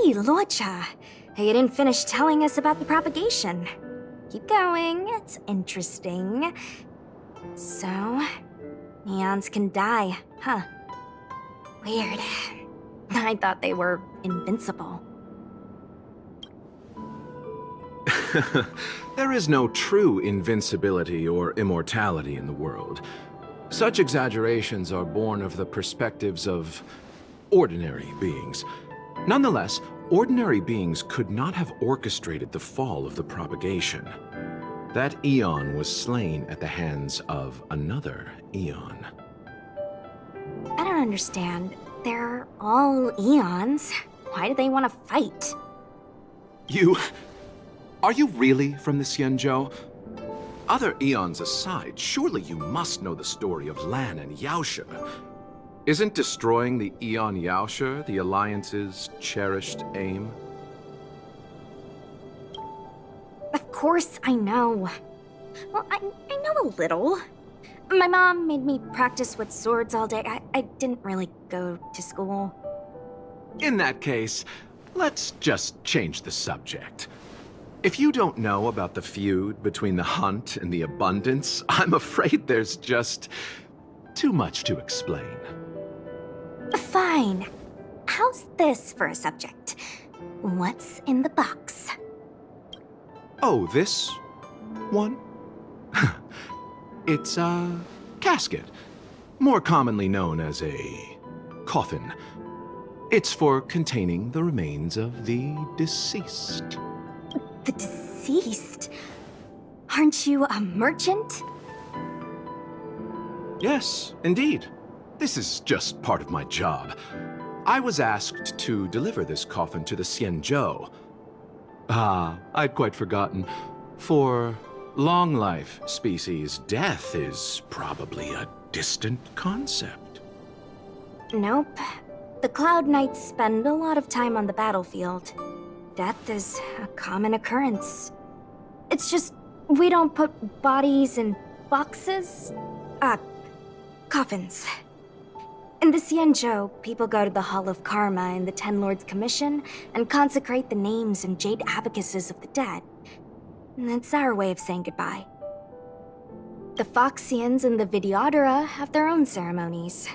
Hey, Luocha. You didn't finish telling us about the propagation. Keep going, it's interesting. So, neons can die, huh? Weird. I thought they were invincible. There is no true invincibility or immortality in the world. Such exaggerations are born of the perspectives of ordinary beings. Nonetheless, ordinary beings could not have orchestrated the fall of the propagation. That Eon was slain at the hands of another Eon. I don't understand. They're all eons. Why do they want to fight? Are you really from the Xianzhou? Other eons aside, surely you must know the story of Lan and Yaoshe. Isn't destroying the Eon Yaoshe the Alliance's cherished aim? Of course I know. Well, I know a little. My mom made me practice with swords all day. I didn't really go to school. In that case, let's just change the subject. If you don't know about the feud between the Hunt and the Abundance, I'm afraid there's just too much to explain. Fine. How's this for a subject? What's in the box? Oh, this one? It's a casket, more commonly known as a coffin. It's for containing the remains of the deceased. The deceased? Aren't you a merchant? Yes, indeed. This is just part of my job. I was asked to deliver this coffin to the Xianzhou. I'd quite forgotten. For long life species, death is probably a distant concept. Nope. The Cloud Knights spend a lot of time on the battlefield. Death is a common occurrence. It's just, we don't put bodies in boxes. Coffins. In the Xianzhou, people go to the Hall of Karma in the Ten Lords Commission and consecrate the names and jade abacuses of the dead. It's our way of saying goodbye. The Foxians and the Videodora have their own ceremonies.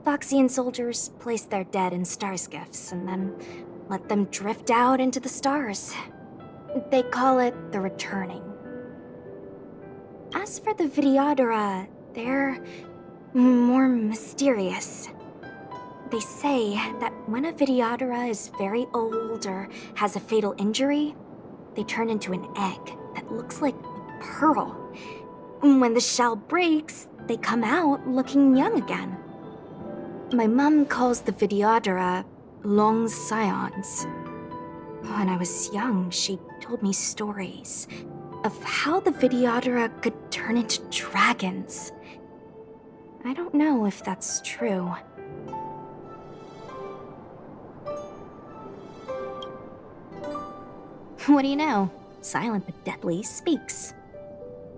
Foxian soldiers place their dead in star skiffs and then let them drift out into the stars. They call it the returning. As for the Videodora, they're more mysterious. They say that when a Videodora is very old or has a fatal injury, they turn into an egg that looks like a pearl. When the shell breaks, they come out looking young again. My mom calls the Videodora long scions. When I was young, she told me stories of how the Videodora could turn into dragons. I don't know if that's true. What do you know? Silent but deadly speaks.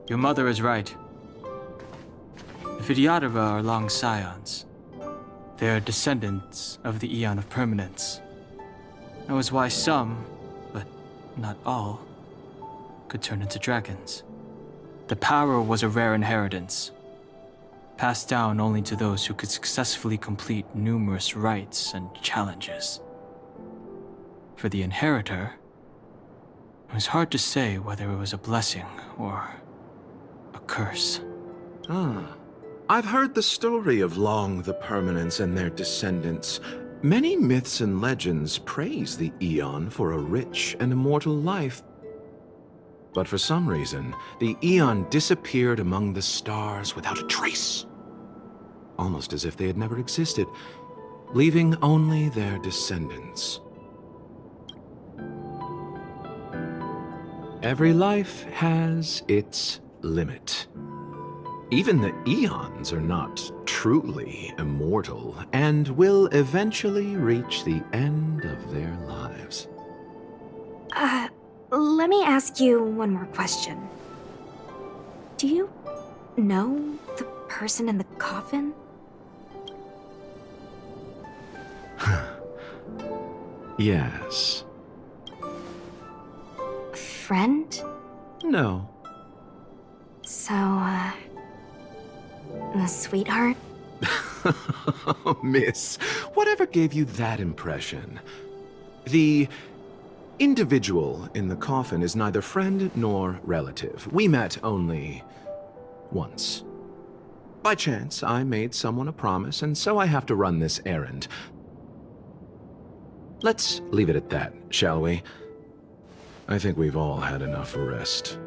Your mother is right. The Videodora are long scions. They are descendants of the Eon of Permanence. That was why some, but not all, could turn into dragons. The power was a rare inheritance, passed down only to those who could successfully complete numerous rites and challenges. For the inheritor, it was hard to say whether it was a blessing or a curse. I've heard the story of Long the Permanence and their descendants. Many myths and legends praise the Eon for a rich and immortal life. But for some reason, the Eon disappeared among the stars without a trace. Almost as if they had never existed, leaving only their descendants. Every life has its limit. Even the Eons are not truly immortal and will eventually reach the end of their lives. Let me ask you one more question. Do you know the person in the coffin? Yes. Friend? No. So, a sweetheart? Miss, whatever gave you that impression? The individual in the coffin is neither friend nor relative. We met only once. By chance, I made someone a promise, and so I have to run this errand. Let's leave it at that, shall we? I think we've all had enough rest.